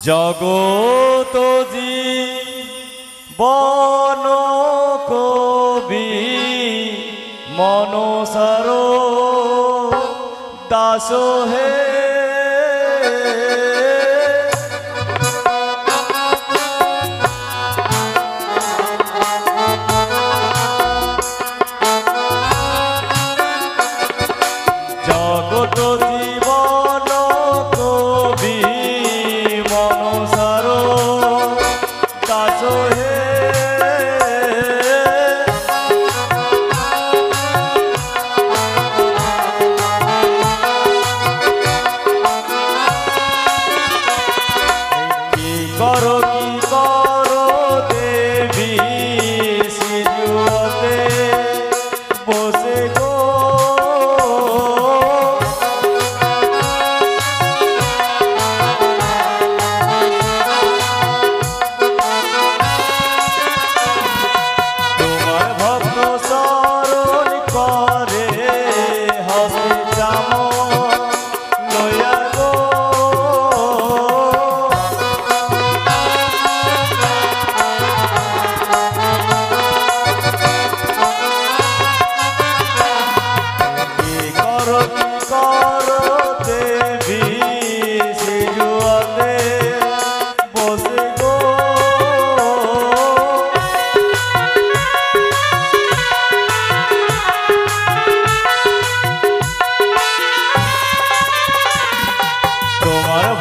জগত জীবন কবি মনসার দাস হে জগত জীবন কবি মনসার দাস হে কি করো দেবী সিজুতে বসে গো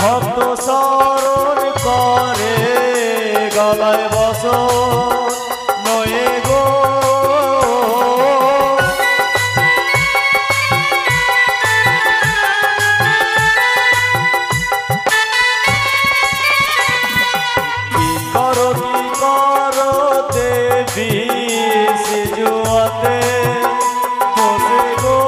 ভক্ত শরণ করে গলায় বসন নয়ে গো কি করো দেবী সিজুতে বসে গো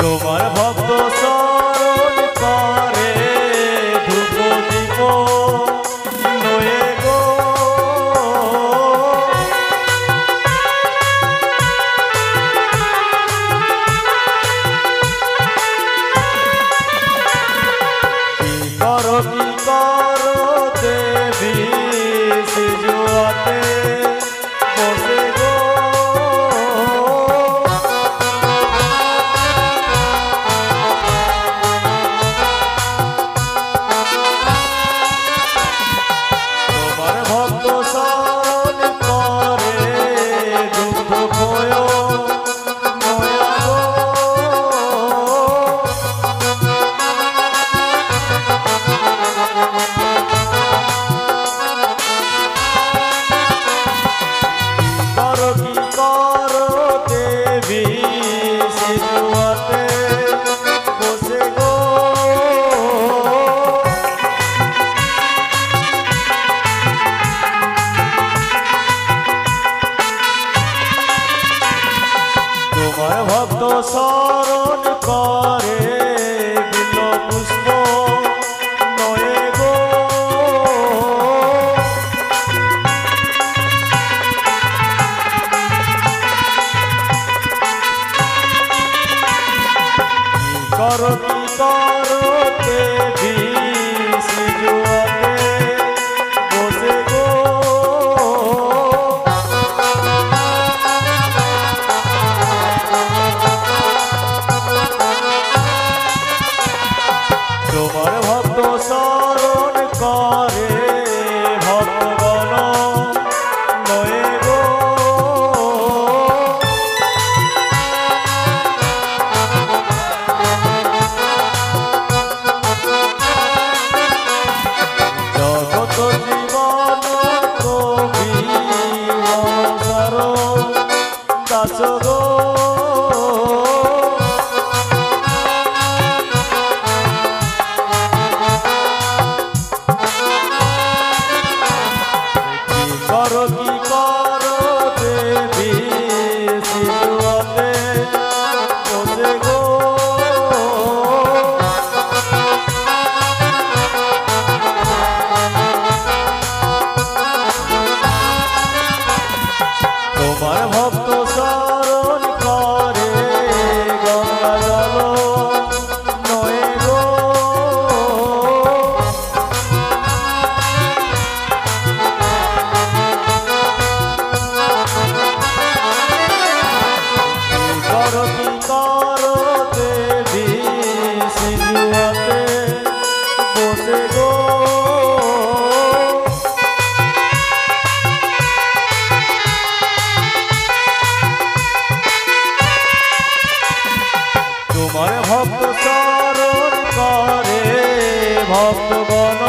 তোমার ভক্ত শরণ করে ধূপ দীপ নয়ে গো কি করো দেবী সিজুতে বসে গো ভক্ত শরণ করে দুঃখ ভয় করো দেবী সিজুতে বসে গো তোমার ভক্ত শরণ করে বিল পুষ্প নয়ে গো কি করো দেবী সিজুতে বসে গো তোমার ভক্ত শরণ করে ভক্তগণ নয়ে গো জগত জীবন কবি মনসার দাস গো কি করো দেবী সিজুতে বসে গো তোমার ভক্ত শরণ করে গঙ্গা জল নয়ে গো কি করো দেবী সিজুয়াতে বসে গো তোমার ভক্ত চরণ করে ভক্তগণ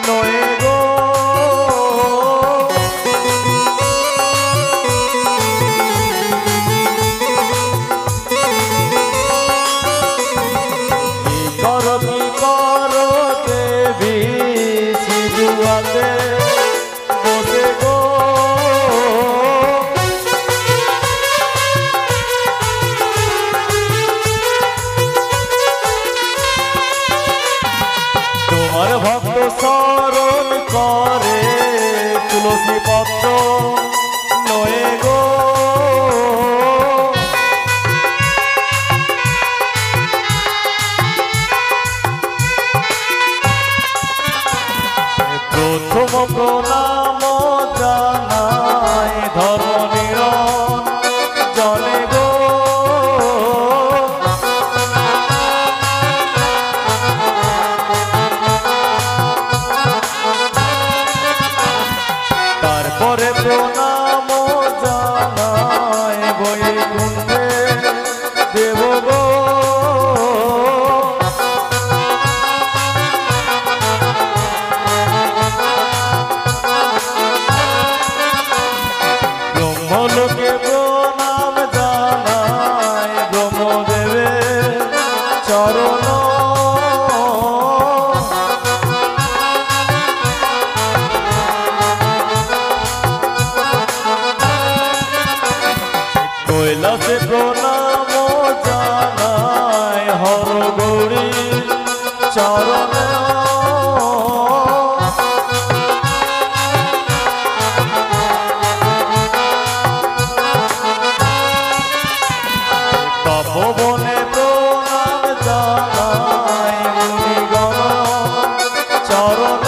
নয়ে গো কি করো দেবী সিজুয়াতে বসে গো তোমার ভক্ত শরণ করে তুলসী পত্র নয়ে গো প্রথম প্রণাম জানাই ধর্মের জলে গো তারপরে প্রণাম জানাই বৈকুণ্ঠে দেব গো ব্রহ্মলোকে প্রণাম জানাই ব্রহ্মদেবের চরণ কৈলাসে প্রণাম জানাই হর গৌরী চরণ তপবনে প্রণাম জানাই মুনিগণ চরণ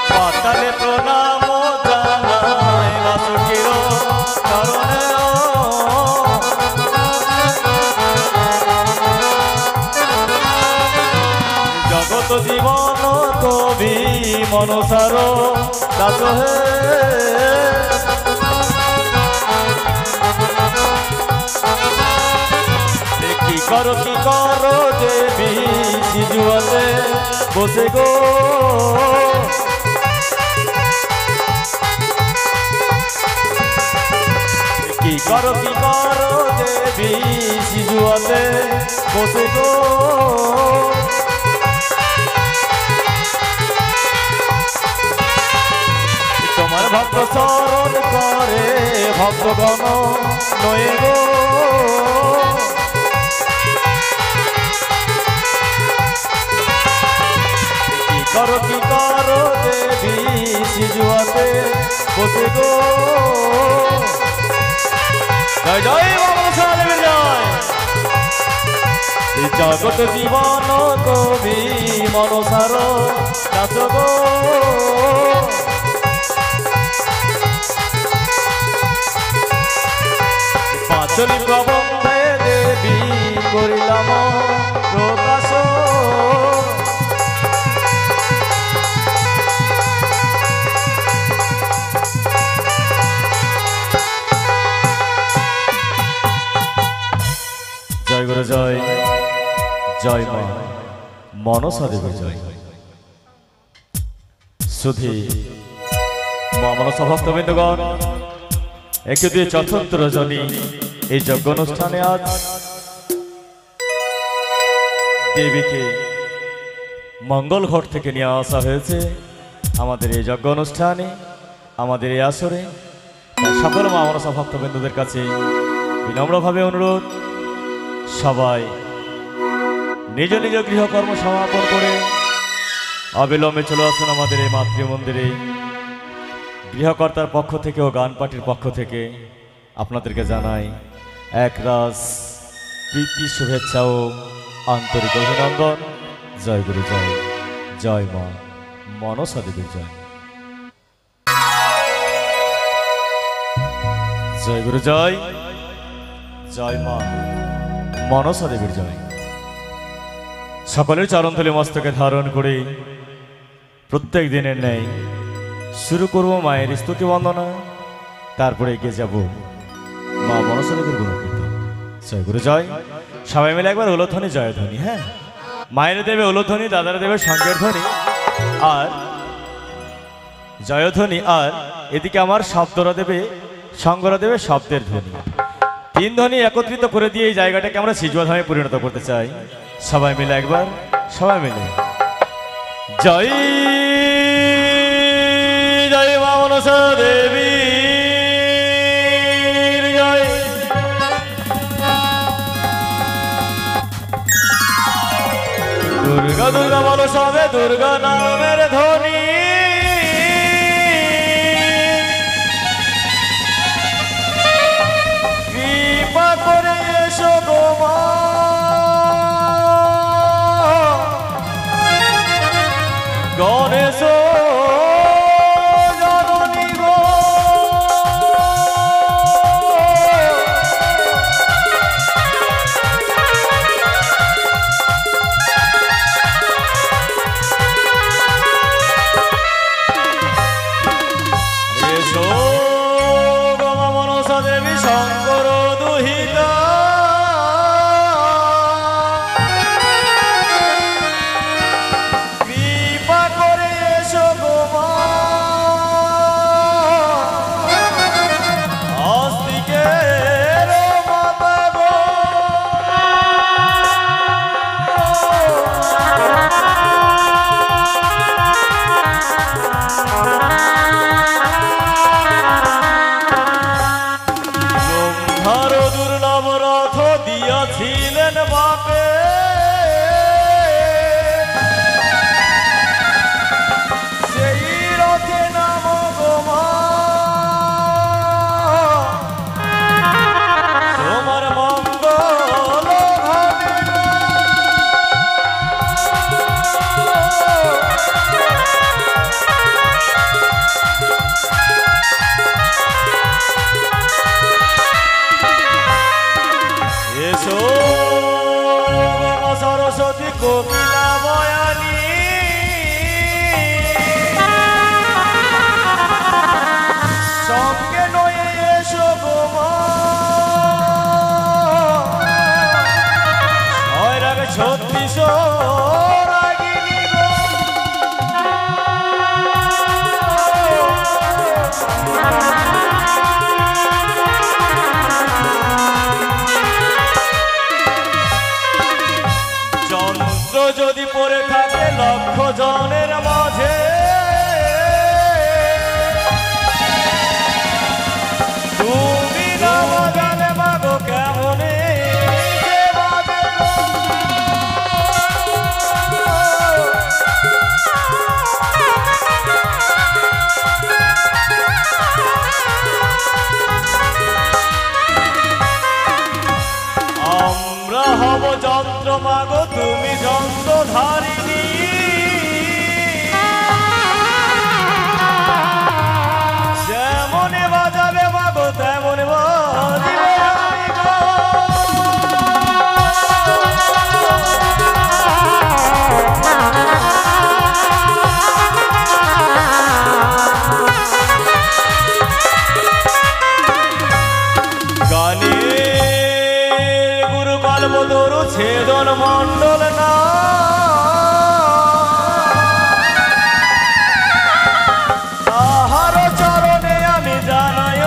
পাতালে প্রণাম জানাই বাসুকীর চরণে জগত জীবন কবি মনসার দাস হে কি করো দেবী সিজুয়াতে বসে গো কি করো দেবী সিজুয়াতে বসে গো তোমার ভক্ত চরণ করে ভক্তগণ নয়ে গো কি করো দেবী সিজুয়াতে বসে গো জয় জয় বাবা দেবীর জয় জগত জীবন কবি মনসার দাস গো পাঁচলি প্রবন্ধে দেবী করিলাম প্রকাশ জয় গুরু জয় জয় মা মনসা দেবী জয় সুধী মা মনসা ভক্তবৃন্দগণ একটি দুই চতুর্থ রজনী এই যজ্ঞ অনুষ্ঠানে আজ দেবীকে মঙ্গল ঘট থেকে নিয়ে আসা হয়েছে আমাদের এই যজ্ঞ অনুষ্ঠানে আমাদের এই আসরে সকল মা মনসা ভক্তবৃন্দদের কাছে বিনম্রভাবে অনুরোধ সবাই নিজ নিজ গৃহকর্ম সমাপন করে অবিলম্বে চলে আসুন আমাদের এই মাতৃমন্দিরে। গৃহকর্তার পক্ষ থেকে ও গান পার্টির পক্ষ থেকে আপনাদেরকে জানাই একরাশ প্রীতি, শুভেচ্ছা ও আন্তরিক অভিনন্দন। জয় গুরু জয়, জয় মা মনসা দেবীর জয়। জয় গুরু জয়, জয় মা মনসা দেবীর জয়। সকলের চরণধূলি মস্তকে ধারণ করে প্রত্যেক দিনের ন্যায় শুরু করব মায়ের স্তুতি বন্দনা, তারপরে এগিয়ে যাব মা মনসা দেবীর গুণকীর্তন। জয় গুরু জয়। সবাই মিলে একবার উলোধ্বনি জয়ধ্বনি। হ্যাঁ, মায়ের দেবে উলোধ্বনি, দাদারা দেবে সঙ্গের ধ্বনি আর জয়ধ্বনি, আর এদিকে আমার শব্দরা দেবে, সঙ্গরা দেবে শব্দের ধ্বনি। তিন ধ্বনি একত্রিত করে দিয়ে এই জায়গাটাকে আমরা সিজুয়াধামে পরিণত করতে চাই। সবাই মিলে একবার, সবাই মিলে জয় জয় মা মনসা দেবী জয়। দুর্গা দুর্গা বলো সবে, দুর্গা নামের ধ্বনি। কৃপা করে এসো গো মা, গণেশ জননী গো। এসো গো মা মনসা দেবী শঙ্কর দুহিতা, কৃপা করে এসো গো মা, আস্তিকের মাতা গো। ব্রহ্মার দুর্লভ রথ দিয়াছিলেন বাপে, সেই রথে নাম গো মা, তোমার মঙ্গল ঘটে না। এসো মা সরস্বতী কোকিলা বয়ানী, সঙ্গে নয়ে এসো গো মা, ছয় রাগে 36 রাগিনী গো। যন্ত্র যদি পড়ে থাকে লক্ষ জনের মাঝে, তুমি না বাজালে মাগো কেমনে যে বাজে গো। আমরা হব যন্ত্র মাগো, তুমি যন্ত্রধারিণী, যেমনে বাজাবে মাগো তেমন বাজিবে আমি গো। গানের গুরু কল্পতরু ছেদন মণ্ডল না, তাহার চরণে আমি জানাই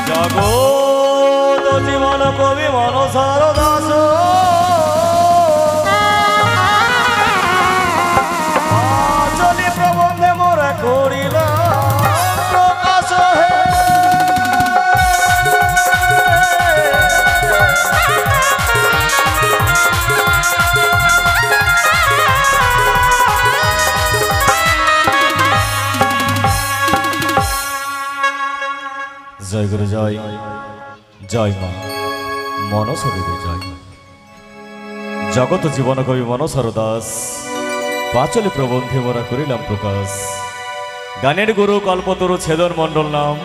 জগৎ জীবন কবি মনসার দাস। জয় গুরু জয়, জয় মা মনসা দেবী জয়। জগত জীবন কবি মনসর দাস, পাঁচলে প্রবন্ধে মোরা করিলাম প্রকাশ। গানের গুরু কল্পতরু ছেদন মণ্ডল নাম,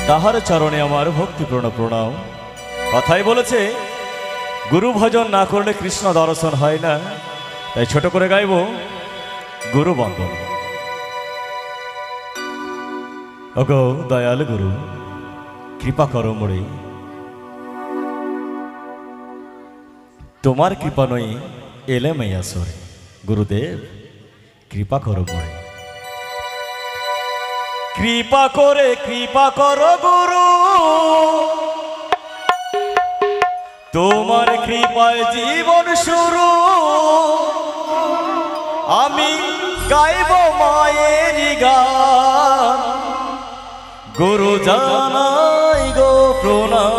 তাহার চরণে আমার ভক্তিপূর্ণ প্রণাম। কথাই বলেছে গুরু ভজন না করলে কৃষ্ণ দর্শন হয় না, তাই ছোট করে গাইব গুরু বন্দন। ওগো দয়াল গুরু কৃপা করো মোরে, তোমার কৃপা নই এলে মাইয়া সরে। গুরুদেব কৃপা করো মোরে, কৃপা করো গুরু, তোমার কৃপায় জীবন শুরু। আমি গাইব মায়ের গান, গুরু জানাই গো প্রণাম।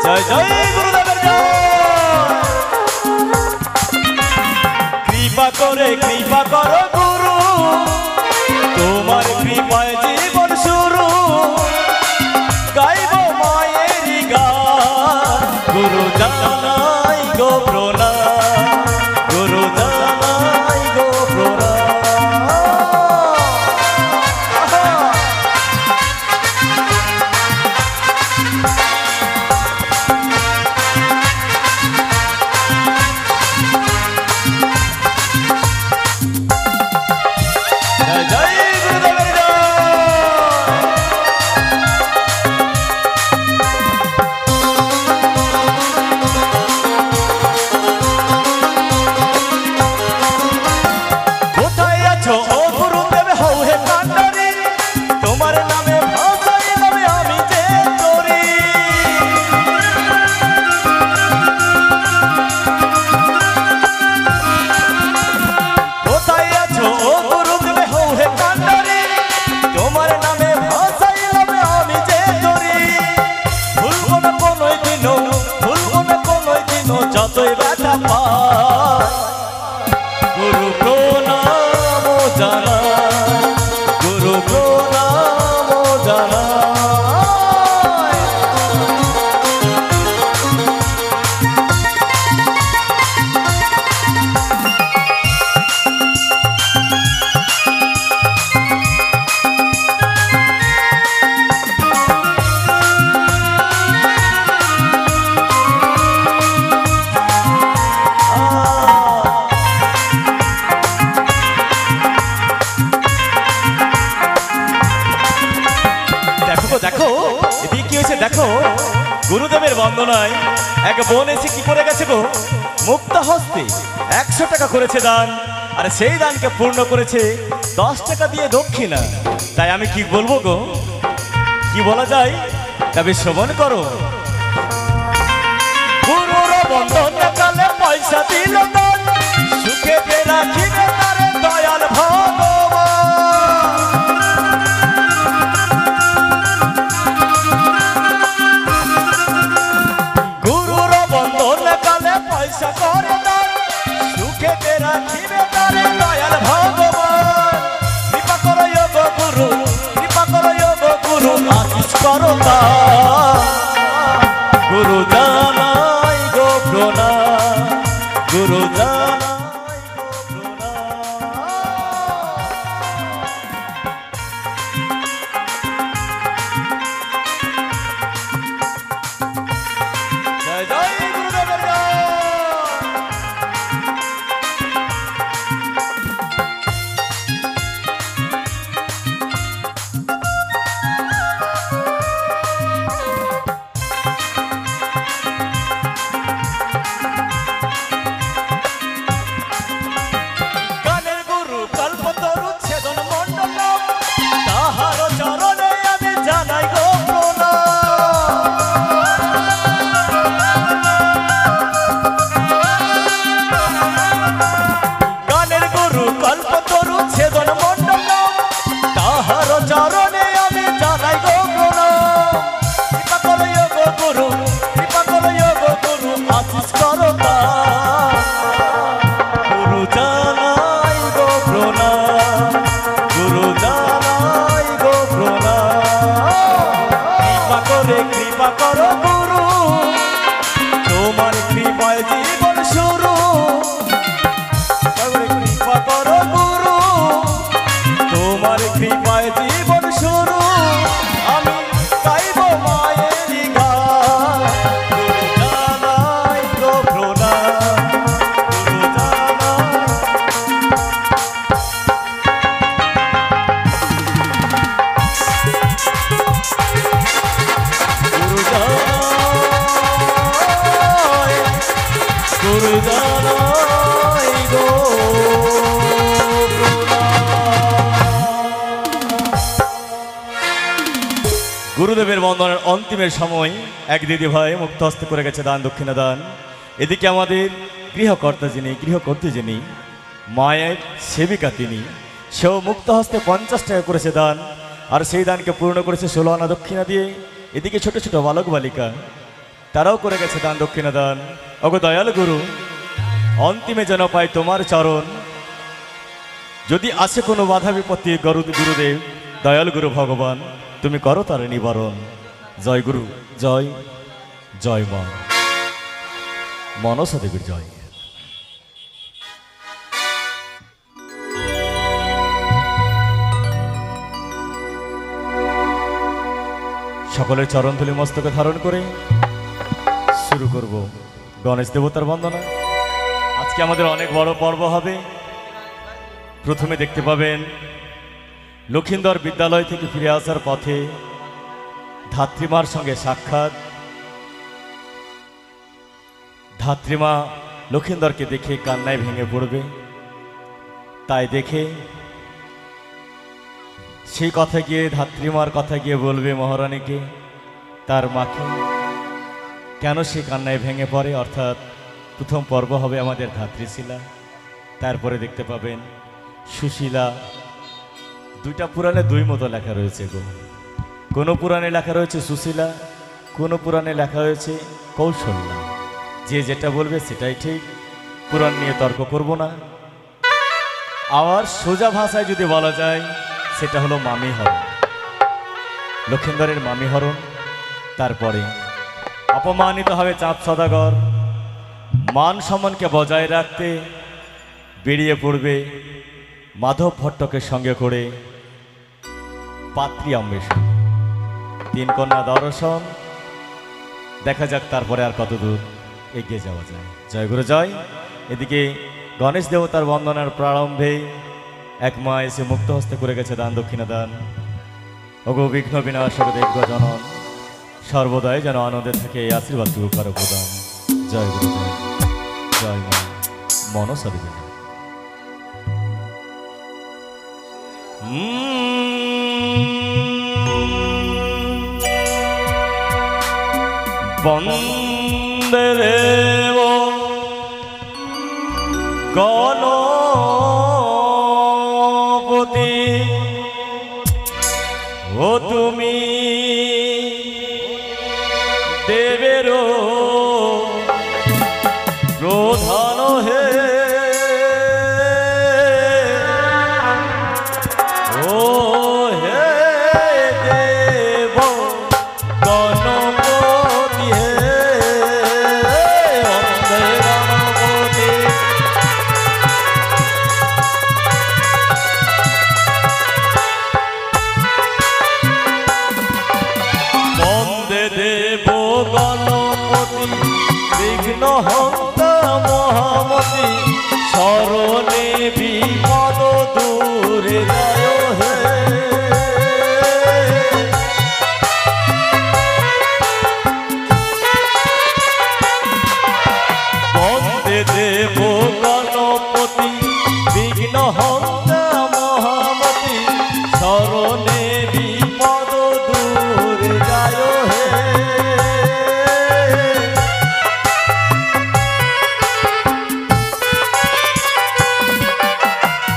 জয় জয় গুরুদেবের জয়। কৃপা করো গুরু, তোমার কৃপায় জীবন শুরু। গাইব মায়ের গান, গুরু জানাই গো প্রণাম, গুরু জানাই গো প্রণাম। যতই ব্যথা পায় গুরু প্রণাম জানাই, গুরু প্রণাম জানাই। দেখো এদিকে কি হয়েছে দেখো, গুরুদেবের বন্দনায় এক বোন এসে কি করে গেছে গো, মুক্ত হস্তে 100 টাকা করেছে দান, আর সেই দানকে পূর্ণ করেছে 10 টাকা দিয়ে দক্ষিণা। তাই আমি কি বলবো গো, কি বলা যায়, তবে শ্রবণ করো। গুরুর বন্দন কালে পয়সা দিল দান, সুখে রাখিবে তারে দয়াল ভগবান। পয়সা করে দান, সুখে রাখিবে তারে দয়াল ভগবান। কৃপা করো গো গুরু, কৃপা করো গো গুরু, আশীষ করো দান। গুরু জানাই গো প্রণাম, গুরু জানাই গো প্রণাম। জয় জয় গুরুদেবের জয়। জানাই গো গুরুদেবের বন্দনার অন্তিমের সময় এক দিদি ভাই মুক্ত হস্তে করে গেছে দান দক্ষিণা দান। এদিকে আমাদের গৃহকর্ত্রী যিনি মায়ের সেবিকা তিনি, সেও মুক্ত হস্তে 50 টাকা করেছে দান, আর সেই দানকে পূর্ণ করেছে 16 আনা দক্ষিণা দিয়ে। এদিকে ছোট ছোট বালক বালিকা তারাও করে গেছে দান দক্ষিণা দান। ওগো দয়াল গুরু, অন্তিমে যেন পাই তোমার চরণ, যদি আসে কোনো বাধা বিপত্তি গুরুদেব দয়াল গুরু ভগবান তুমি করো তার নিবারণ। জয় গুরু, জয় জয় মা মনসা দেবীর জয়। সকলের চরণ ধুলি মস্তকে ধারণ করে শুরু করব গণেশ দেবতার বন্দনা। আজকে আমাদের অনেক বড় পর্ব হবে। প্রথমে দেখতে পাবেন লক্ষিন্দর বিদ্যালয় থেকে ফিরে আসার পথে ধাত্রীমার সঙ্গে সাক্ষাৎ। ধাত্রীমা লক্ষিন্দরকে দেখে কান্নায় ভেঙে পড়বে, তাই দেখে সেই কথা গিয়ে ধাত্রীমার কথা গিয়ে বলবে মহারানীকে, তার মাকে, কেন সে কান্নায় ভেঙে পড়ে। অর্থাৎ প্রথম পর্ব হবে আমাদের ধাত্রীশিলা, তারপরে দেখতে পাবেন সুশীলা। দুইটা পুরাণে দুই মতো লেখা রয়েছে গো। কোনো পুরাণে লেখা রয়েছে সুশীলা, কোনো পুরাণে লেখা হয়েছে কৌশল্যা। যে যেটা বলবে সেটাই ঠিক, পুরাণ নিয়ে তর্ক করব না। আবার সোজা ভাষায় যদি বলা যায় সেটা হলো মামি হরণ, লক্ষিন্দরের মামি হরণ। তারপরে অপমানিত হবে চাঁদ সদাগর, মান সম্মানকে বজায় রাখতে বেরিয়ে পড়বে মাধব ভট্টকে সঙ্গে করে পাত্রী অন্বেষণ। 3 কন্যা দর্শন, দেখা যাক তারপরে আর কত দূর এগিয়ে যাওয়া যায়। জয় গুরু জয়। এদিকে গণেশ দেবতার বন্দনার প্রারম্ভে এক মা এসে মুক্ত হস্তে করে গেছে দান দক্ষিণা দান। ওগো বিঘ্ন বিনাশক দেব জনন, সর্বদাই যেন আনন্দে থাকে এই আশীর্বাদটুকু কারো প্রদান। জয় গুরু জয়, জয় মা মনসা দেবী। বন্দে দেব গণপতি, ও তুমি দেবেরও প্রধান হে, ও হে দেব গণপতি হে, বন্দে গণপতি। বন্দে দেব গণপতি বিঘ্ন হন্তা মহামতি, শরণে বিপদ দূরে যায় হে। বন্দে দেব গণপতি বিঘ্ন হন্তা মহামতি, শরণে বিপদ দূরে যায় হে।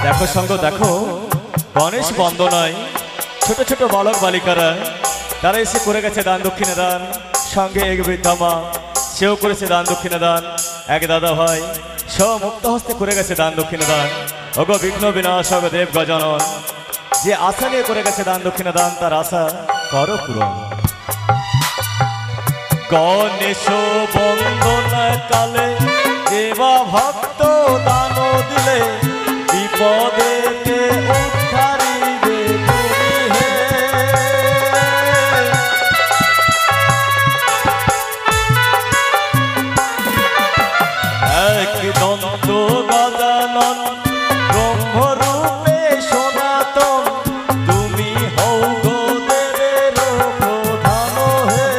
দেখো সঙ্গ দেখো, গণেশ বন্দনায় ছোট ছোট বালক বালিকারা তারা এসে করে গেছে দান দক্ষিণা দান। সঙ্গে এক বৃদ্ধা মা, সেও করেছে দান দক্ষিণা দান। এক দাদা ভাই সেও মুক্ত হস্তে করে গেছে দান দক্ষিণা দান। ওগো বিঘ্ন বিনাশক দেব গজানন, যে আশা নিয়ে করে গেছে দান দক্ষিণা দান, তার আশা করো পূরণ। গণেশ বন্দনা কালে দেবা ভক্ত দান দিলে, বিপদেতে উদ্ধারিবে তুমি হে। এক দন্ত গজানন ব্রহ্মরূপে সনাতন, তুমি হও গো দেবের প্রধান হে।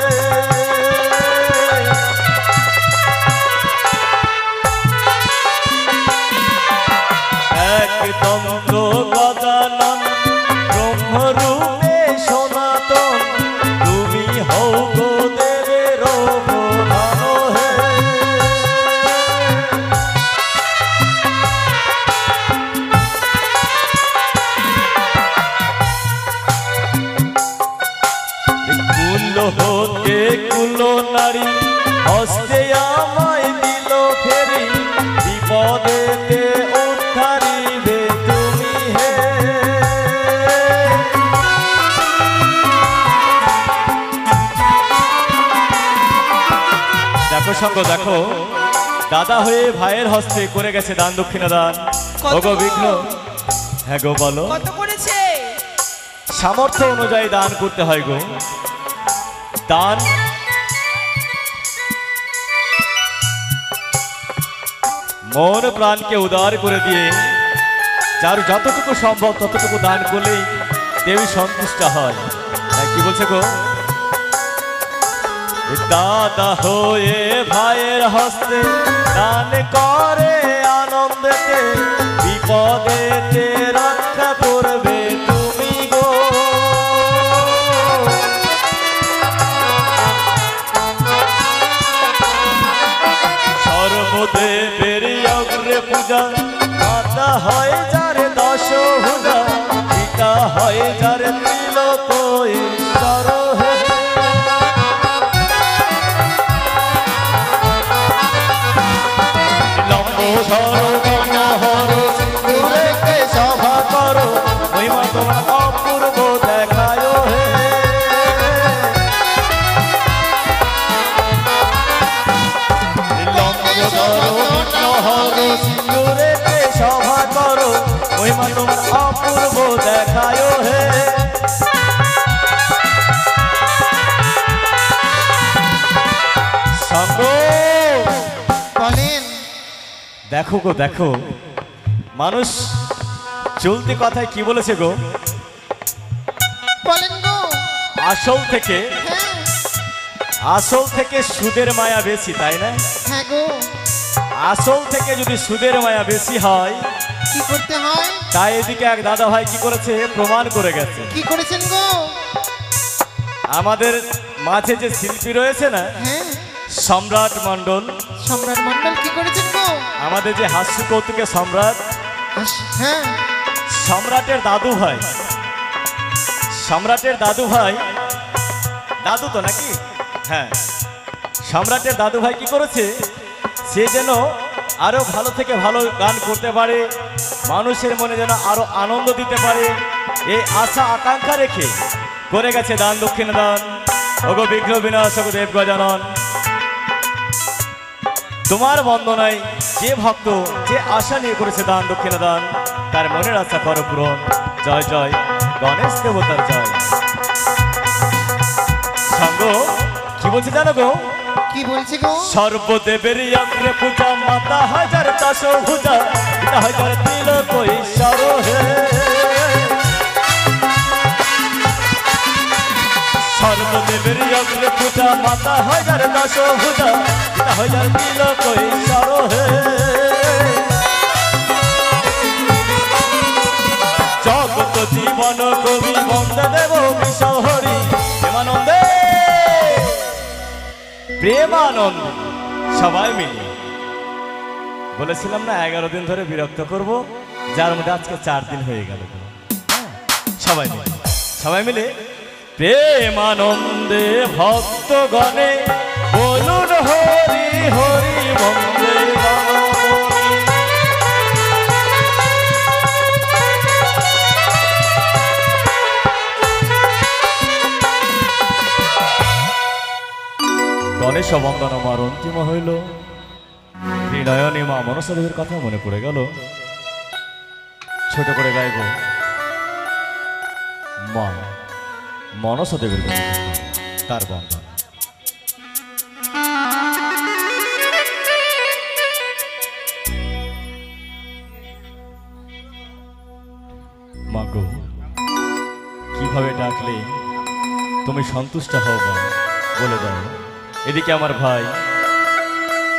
সঙ্গ দেখো দাদা হয়ে ভাইয়ের হস্তে করে গেছে দান দক্ষিণা দান। ওগো বিঘ্ন, হ্যাঁ গো বলো কত করেছে? সামর্থ্য অনুযায়ী দান করতে হয় গো। দান মন প্রাণকে উদার করে দিয়ে যার যতটুকু সম্ভব ততটুকু দান করলেই দেবী সন্তুষ্ট হয়। তাই কি বলছে গো, দাদা হয়ে ভাইয়ের হস্তে দান করে আনন্দেতে, বিপদেতে রক্ষা করবে তুমি গো। সর্বদেবের অগ্রে পূজা, মাতা হয় যার দশ ভুজা, পিতা হয় যার তিলক ঈশ্বর হে। সভা করো মহিমা তোমার অপূর্ব দেখায় হে। সভা করো মহিমা তোমার অপূর্ব দেখায় হে। সঙ্গ বলেন। দেখো গো দেখো, মানুষ চলতি কথায় কি বলেছে গো, বলেন গো। আসল থেকে হ্যাঁ আসল থেকে সুদের মায়া বেশি, তাই না? হ্যাঁ গো। আসল থেকে যদি সুদের মায়া বেশি হয় কি করতে হয়? তাই এদিকে এক দাদা ভাই কি করেছে প্রমাণ করে গেছে। কি করেছেন গো? আমাদের মাঝে যে শিল্পী রয়েছে না, হ্যাঁ সম্রাট মণ্ডল, সম্রাট মণ্ডল কি করেছেন গো? আমাদের যে হাস্য কৌতুকের সম্রাট, হ্যাঁ সম্রাটের দাদু ভাই, সম্রাটের দাদু ভাই, দাদু তো নাকি, হ্যাঁ সম্রাটের দাদু ভাই কি করেছে, সে যেন আরো ভালো থেকে ভালো গান করতে পারে, মানুষের মনে যেন আরো আনন্দ দিতে পারে, এই আশা আকাঙ্ক্ষা রেখে করে গেছে দান দক্ষিণা দান। ওগো বিঘ্ন বিনাশক দেব গজানন, তোমার বন্দনায় যে ভক্ত যে আশা নিয়ে করেছে দান দক্ষিণা দান, তার মনের আশা করো পূরণ। জয় জয় গণেশ দেবতার জয়। সঙ্গ কি বলছে জানো গো, কি বলছে গো? সর্বদেবের অগ্রে পূজা, মাতা হাজার দশ ভুজা, পিতা হাজার তিলক ঈশ্বর হে। সর্বদেবের অগ্রে পূজা, মাতা হাজার দশ ভুজা, পিতা হাজার তিলক ঈশ্বর হে। জগত জীবন কবি বন্দে দেব বিষয় হরি, প্রেমানন্দে প্রেমানন্দ সবাই মিলে। বলেছিলাম না 11 দিন ধরে বিরক্ত করব, যার মধ্যে আজকে 4 দিন হয়ে গেল। সবাই মিলে সবাই মিলে প্রেমানন্দে ভক্তগণে বলুন হরি হরি বন্দে গণেশ বন্দন আমার অন্তিম হইল। ত্রিনয়নী মা মনসা দেবীর কথা মনে পড়ে গেল, ছোট করে গাইব মা মনসা দেবীর কথা, তার বন্দন। মা গো, কিভাবে ডাকলে তুমি সন্তুষ্ট হও মা, বলে দাও। এদিকে আমার ভাই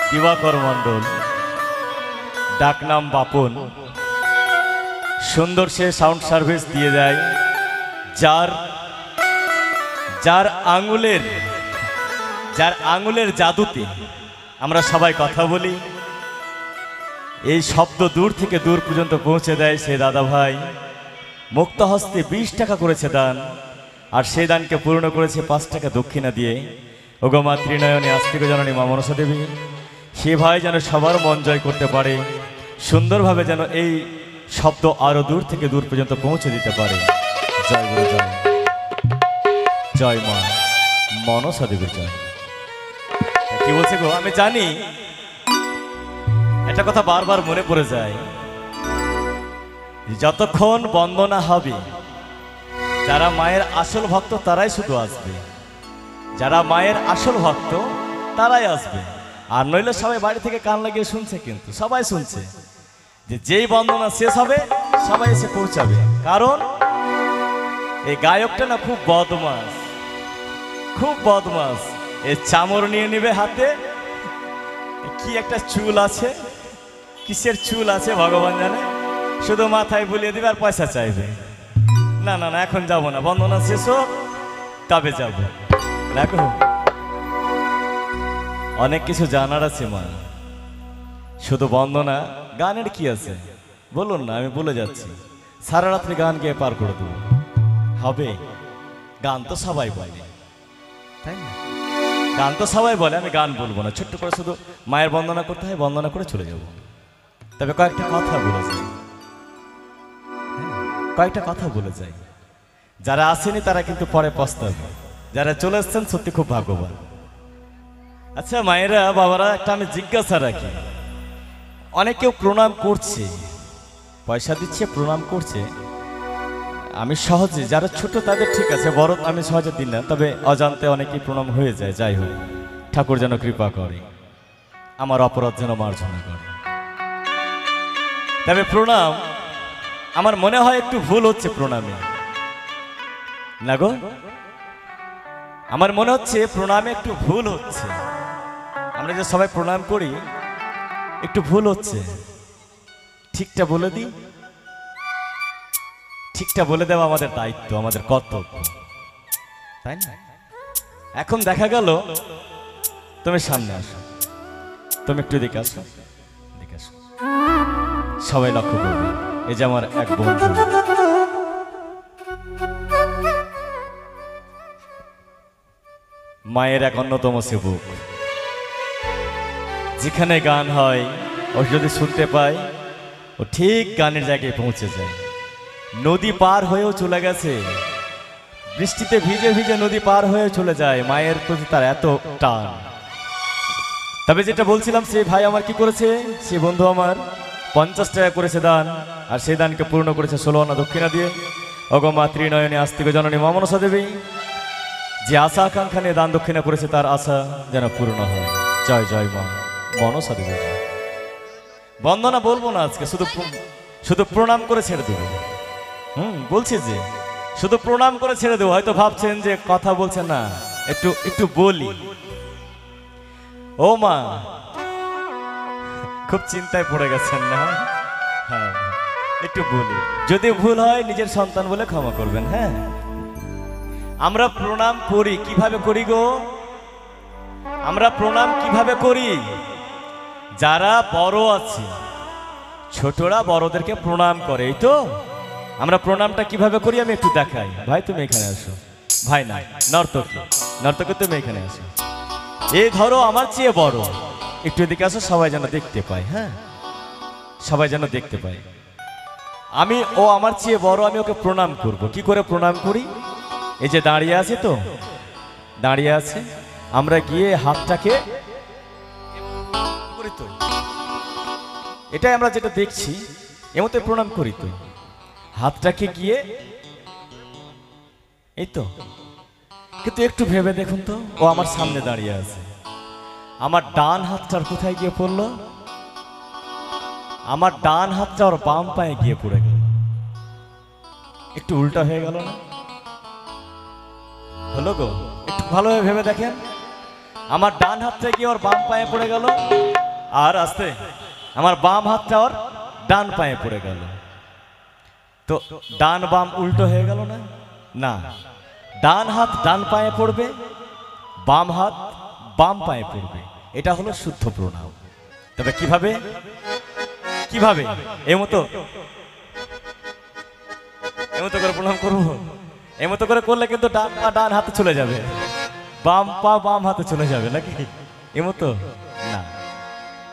দিবাকর মণ্ডল, ডাকনাম বাপন, সুন্দর সে সাউন্ড সার্ভিস দিয়ে দেয়, যার যার আঙুলের জাদুতে আমরা সবাই কথা বলি, এই শব্দ দূর থেকে দূর পর্যন্ত পৌঁছে দেয় সে দাদা ভাই। মুক্ত হস্তে 20 টাকা করেছে দান, আর সেই দানকে পূর্ণ করেছে 5 টাকা দক্ষিণা দিয়ে। ওগো মা ত্রিনয়নী আস্তিক জননী মা মনসা দেবী, সে ভাই যেন সবার মন জয় করতে পারে, সুন্দরভাবে যেন এই শব্দ আরো দূর থেকে দূর পর্যন্ত পৌঁছে দিতে পারে। জয় গুরু জয়, জয় মা মনসা দেবীর জয়। কি বলছে গো? আমি জানি একটা কথা বারবার মনে পড়ে যায়, যতক্ষণ বন্দনা হবে যারা মায়ের আসল ভক্ত তারাই শুধু আসবে, যারা মায়ের আসল ভক্ত তারাই আসবে। আর নইলে সবাই বাড়ি থেকে কান লাগিয়ে শুনছে, কিন্তু সবাই শুনছে যে যেই বন্দনা শেষ হবে সবাই এসে পৌঁছাবে। কারণ এই গায়কটা না খুব বদমাস, খুব বদমাস। এই চামড় নিয়ে নেবে হাতে, কি একটা চুল আছে, কিসের চুল আছে ভগবান জানে, শুধু মাথায় বুলিয়ে দিবে আর পয়সা চাইবে। না না না, এখন যাব না, বন্দনা শেষ হোক তবে যাব। দেখো অনেক কিছু জানার আছে মা, শুধু বন্দনা গানের কি আছে বলুন না, আমি বলে যাচ্ছি। সারা রাত্রি গান গেয়ে পার করে দেবো, হবে? গান তো সবাই বলে, তাই না? গান তো সবাই বলে, আমি গান বলবো না, ছোট্ট করে শুধু মায়ের বন্দনা করতে হয়, বন্দনা করে চলে যাব। তবে কয়েকটা কথা বলে যাই, কয়েকটা কথা বলে যাই। যারা আসেনি তারা কিন্তু পরে পস্তাবে, যারা চলে এসছেন সত্যি খুব ভাগ্যবান। আচ্ছা মায়েরা বাবারা, একটা আমি জিজ্ঞাসা রাখি, অনেকেও প্রণাম করছে, পয়সা দিচ্ছে প্রণাম করছে, আমি সহজে, যারা ছোট তাদের ঠিক আছে, বড় আমি সহজে দিই না, তবে অজান্তে অনেকেই প্রণাম হয়ে যায়। যাই হোক, ঠাকুর যেন কৃপা করে, আমার অপরাধ যেন মার্জনা করে। তবে প্রণাম আমার মনে হয় একটু ভুল হচ্ছে প্রণামে, না গো? আমার মনে হচ্ছে প্রণামে একটু ভুল হচ্ছে। আমরা যে সবাই প্রণাম করি, একটু ভুল হচ্ছে। ঠিকটা বলে দিই, ঠিকটা বলে দেওয়া আমাদের দায়িত্ব, আমাদের কর্তব্য, তাই না? এখন দেখা গেল তুমি সামনে আসো, তুমি একটু এদিকে আসো, এদিকে আসো, সবাই লক্ষ্য করবে। এই যে আমার এক বন্ধু, মায়ের এক অন্যতম সেবক, যেখানে গান হয় ও যদি শুনতে পায় ও ঠিক গানের জায়গায় পৌঁছে যায়। নদী পার হয়েও চলে গেছে, বৃষ্টিতে ভিজে ভিজে নদী পার হয়ে চলে যায়, মায়ের প্রতি তার এত টান। তবে যেটা বলছিলাম, সে ভাই আমার কি করেছে, সে বন্ধু আমার 50 টাকা করেছে দান, আর সেই দানকে পূর্ণ করেছে 16 আনা দক্ষিণা দিয়ে। অগো মা ত্রিনয়নী আস্তিক জননী মা মনসা দেবী, যে আশা আকাঙ্ক্ষা নিয়ে দান দক্ষিণা করেছে তার আশা যেন পূর্ণ হয়। জয় জয় মা মনসা দেবী। বন্দনা বলবো না আজকে, শুধু প্রণাম করে ছেড়ে দেবো। বলছি যে শুধু প্রণাম করে ছেড়ে দেবো। হয়তো ভাবছেন যে কথা বলছেন না, একটু একটু বলি। ও মা, খুব চিন্তায় পড়ে গেছেন না? হ্যাঁ, একটু বলি, যদি ভুল হয় নিজের সন্তান বলে ক্ষমা করবেন। হ্যাঁ, আমরা প্রণাম করি, কিভাবে করি গো? আমরা প্রণাম কিভাবে করি? যারা বড় আছে, ছোটরা বড়দেরকে প্রণাম করে, এই তো। আমরা প্রণামটা কিভাবে করি আমি একটু দেখাই। ভাই তুমি এখানে আসো, ভাই না নর্তকী, নর্তকী তুমি এখানে আসো। এই ধরো আমার চেয়ে বড়, একটু এদিকে আসো, সবাই যেন দেখতে পায়। হ্যাঁ, সবাই যেন দেখতে পায়। ও আমার চেয়ে বড়, আমি ওকে প্রণাম করব। কি করে প্রণাম করি? এই যে দাঁড়িয়ে আছে, তো দাঁড়িয়ে আছে, আমরা গিয়ে হাতটাকে করি, তো এটাই আমরা যেটা দেখছি এমতে প্রণাম করি। তো হাতটাকে গিয়ে এই তো, কিন্তু একটু ভেবে দেখুন তো, ও আমার সামনে দাঁড়িয়ে আছে, আমার ডান হাতটার কোথায় গিয়ে পড়লো? আমার ডান হাতটা ওর বাম পায়ে গিয়ে পড়ে গেল। একটু উল্টা হয়ে গেল না? হলো গো? একটু ভালোভাবে ভেবে দেখেন, আমার ডান হাতটা গিয়ে ওর বাম পায়ে পড়ে গেল, আর আস্তে আমার বাম হাতটা ওর ডান পায়ে পড়ে গেল। তো ডান বাম উল্টো হয়ে গেল না? না, ডান হাত ডান পায়ে পড়বে, বাম হাত বাম পায়ে পড়বে। এটা হলো শুদ্ধ প্রণাম। তবে কিভাবে? কিভাবে? এমতো করে প্রণাম করবো? এমতো করে করলে কিন্তু ডান পা ডান হাতে চলে যাবে, বাম পা বাম হাতে চলে যাবে নাকি? এমতো না।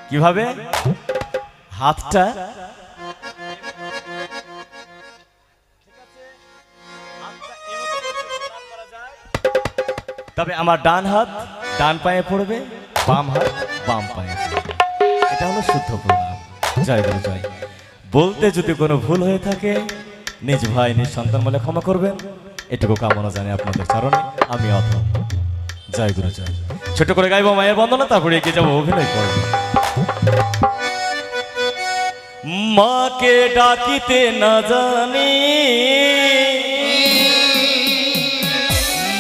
কিভাবে? হাতটা তবে আমার ডান হাত ডান পায়ে পড়বে, বাম হাত বাম পায়ে। এটা হলো শুদ্ধ প্রণাম। জয় গুরু জয়। বলতে যদি কোনো ভুল হয়ে থাকে নিজ ভাই নিজ সন্তান বলে ক্ষমা করবেন, এটুকু কামনা জানি আপনাদের চরণে। আমি অধম। জয় গুরু জয়। ছোট করে গাইব মায়ের বন্দনা, তারপরে এগিয়ে যাবো অভিনয় করব। মাকে ডাকিতে না জানি,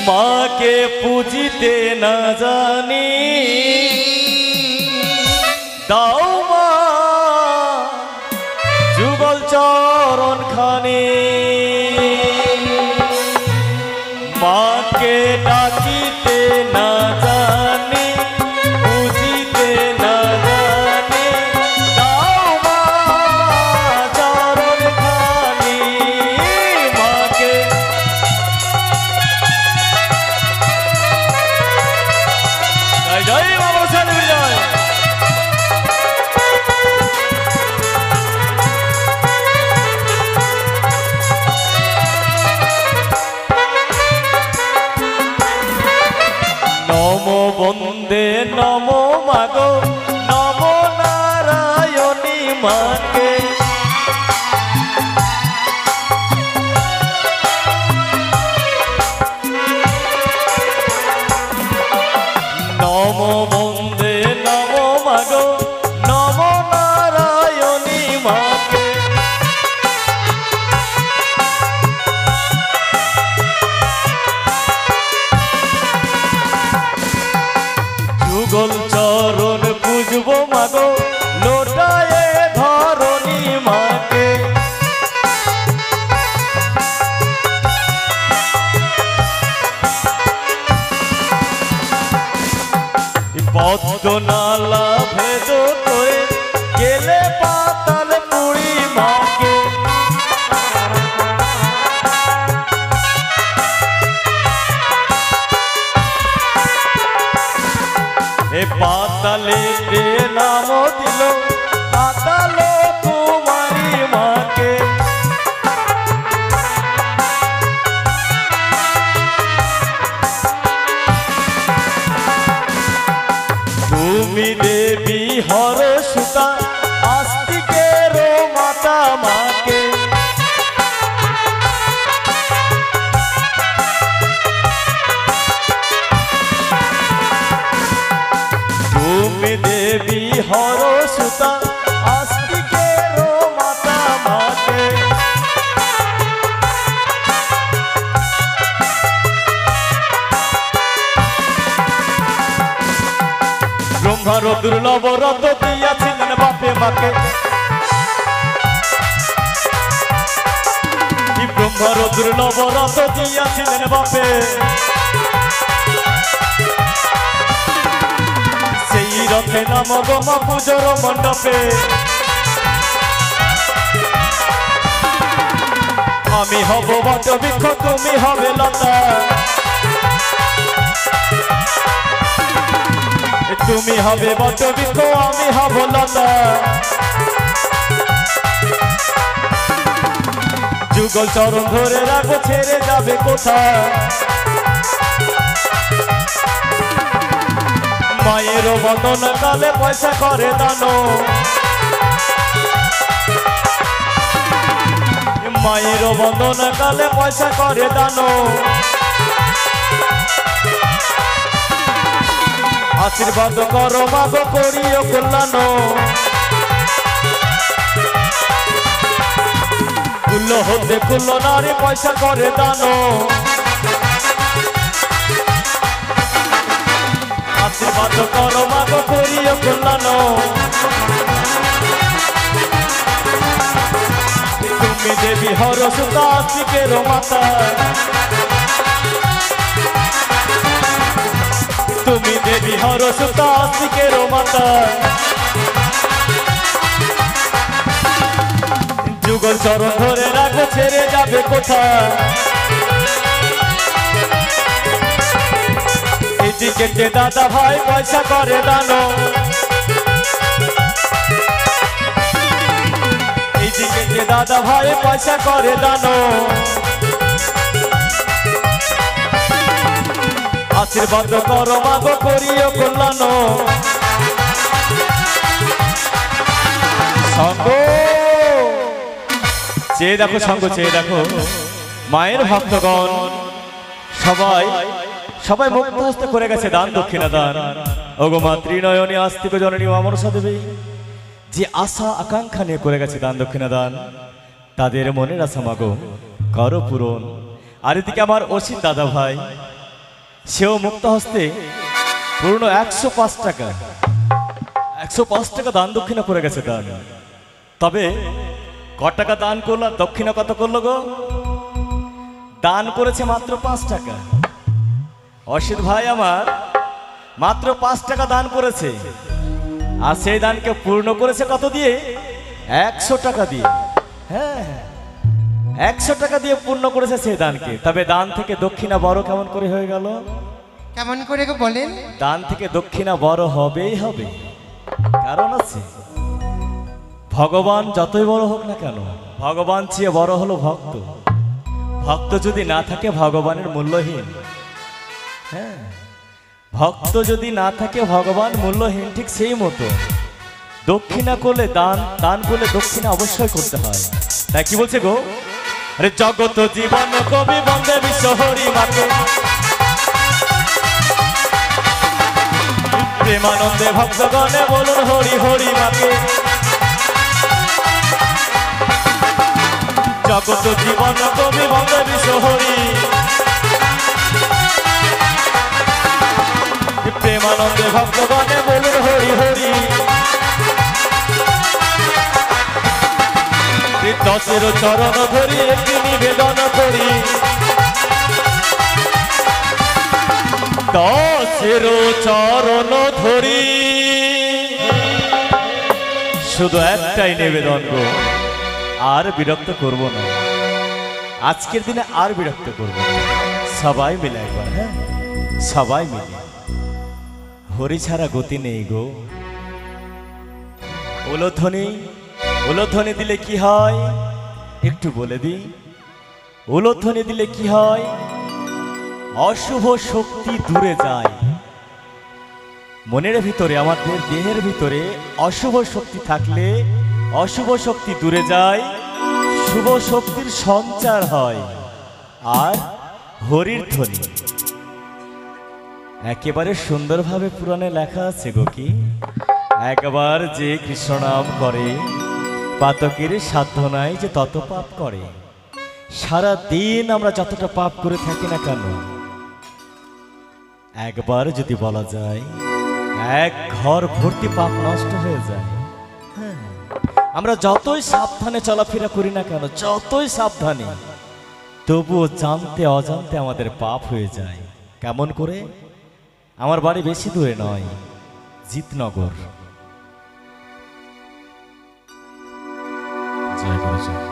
মাকে পুজিতে না জানি, দাও মা যুগল চরণ খানি। মাকে ডাকিতে না জানি, পুজিতে না জানি, দাও মা চরণ খানি। মাকে জয় জয় বাবা সাধু জয়। নমো বন্দে নমো মাগো, নমো নারায়ণী মাকে। নমো বন্দে নমো মাগো, নমো নারায়ণী মাকে। যুগল চরণ পুজব মাগো, লোটায়ে ধরণী মাকে। পদ্মনালা ভেদ করে গেলে পাতাল পুরী মাকে। এ পাতালে নাম দিল পাতাল কুমারী মাকে। তুমি দেবী হর সুতা, আস্তিকের মাতা মাকে। তুমি দেবী হর সুতা, আস্তিকের মাতা মাকে। ব্রহ্মার দুর্লভ রত দিয়াছিলেন বাপে মাকে। ব্রহ্মার দুর্লভ রত দিয়াছিলেন বাপে, সেই রথে নাম গমা পুজোর মণ্ডপে। আমি হব বট বৃক্ষ, তুমি হবে লতা। তুমি হবে বট বৃক্ষ, আমি হব লতা। যুগল চরণ ধরে রাখো, ছেড়ে যাবে কোথায়। মায়ের বন্দন কালে পয়সা করে দান, মায়ের বন্দন কালে পয়সা করে দান। আশীর্বাদ করো মাগো, করিও কল্যাণ। কুল্লো হতে কুল্লো নারী পয়সা করে দান। আশীর্বাদ করো মাগো, করিও কল্যাণ। তুমি দেবী হর সুতা, আস্তিকের মাতা। তুমি দেবী হর সুতা, আস্তিকের মাতা। যুগল চরণ ধরে রাখো, ছেড়ে যাবে কোথায়। এইদিকে যে দাদা ভাই পয়সা করে দান, এইদিকে যে দাদা ভাই পয়সা করে দান। আশীর্বাদ করো মাগো করিও কল্যাণ সঙ্গ চেয়ে দেখো সঙ্গ চেয়ে দেখো মায়ের ভক্তগণ সবাই সবাই মুক্ত হস্তে করে গেছে দান দক্ষিণা দান। ওগো মা ত্রিনয়নী আস্তিক জননী মা মনসা দেবী যে আশা আকাঙ্ক্ষা নিয়ে করে গেছে দান দক্ষিণা দান তাদের মনের আশা মাগো করো পূরণ। আর এদিকে আমার অসিত দাদা ভাই সেও মুক্ত হস্তে পূর্ণ 105 টাকা 105 টাকা দান দক্ষিণা করে গেছে দান। তবে ক টাকা দান করলো আর দক্ষিণা কত করলো গো? দান করেছে মাত্র 5 টাকা। অসিত ভাই আমার মাত্র 5 টাকা দান করেছে আর সেই দানকে পূর্ণ করেছে কত দিয়ে? 100 টাকা দিয়ে। হ্যাঁ 100 টাকা দিয়ে পূর্ণ করেছে সেই দানকে। তবে দান থেকে দক্ষিণা বড় কেমন করে হয়ে গেল? কেমন করে গো বলেন? দান থেকে দক্ষিণা বড় হবেই হবে, কারণ আছে ভগবান যতই বড় হোক না কেন ভগবান চেয়ে বড় হলো ভক্ত। ভক্ত যদি না থাকে ভগবানের মূল্যহীন। হ্যাঁ ভক্ত যদি না থাকে ভগবান মূল্যহীন। ঠিক সেই মতো দক্ষিণা করলে দান করলে দক্ষিণা অবশ্যই করতে হয়। তাই কি বলছে গো? আরে জগত জীবন কবি বন্দে বিশ্ব হরি মাকে প্রেমানন্দে ভক্তগণে বলুন হরি হরি মাকে। জগত জীবন কবি বন্দে বিশ্ব হরি প্রেমানন্দে ভক্তগণে বলুন হরি হরি। দশের চরণ ধরি একটি নিবেদন করি দশের চরণ ধরি শুধু একটাই নিবেদন গো, আর বিরক্ত করব না আজকের দিনে, আর বিরক্ত করব না। সবাই মিলে একবার, হ্যাঁ সবাই মিলে হরি ছাড়া গতি নেই গো। উলধ্বনি উলধ্বনি দিলে কি হয় একটু বলে দিই। উলধ্বনি দিলে কি হয়? অশুভ শক্তি দূরে যায়। মনের ভিতরে আমাদের দেহের ভিতরে অশুভ শক্তি থাকলে অশুভ শক্তি দূরে যায়, শুভ শক্তির সঞ্চার হয়। আর হরির ধ্বনি একেবারে সুন্দরভাবে পুরাণে লেখা আছে গো কি, একবার যে কৃষ্ণ নাম করে পাতকের সাধ্য নাই যে তত পাপ করে। সারা দিন আমরা যতটা পাপ করে থাকি না কেন একবার যদি বলা যায় এক ঘর ভর্তি পাপ নষ্ট হয়ে যায়। হ্যাঁ আমরা যতই সাবধানে চলাফেরা করি না কেন, যতই সাবধানে, তবুও জানতে অজান্তে আমাদের পাপ হয়ে যায়। কেমন করে? আমার বাড়ি বেশি দূরে নয়, জিতনগর। জয় গুরু জয়।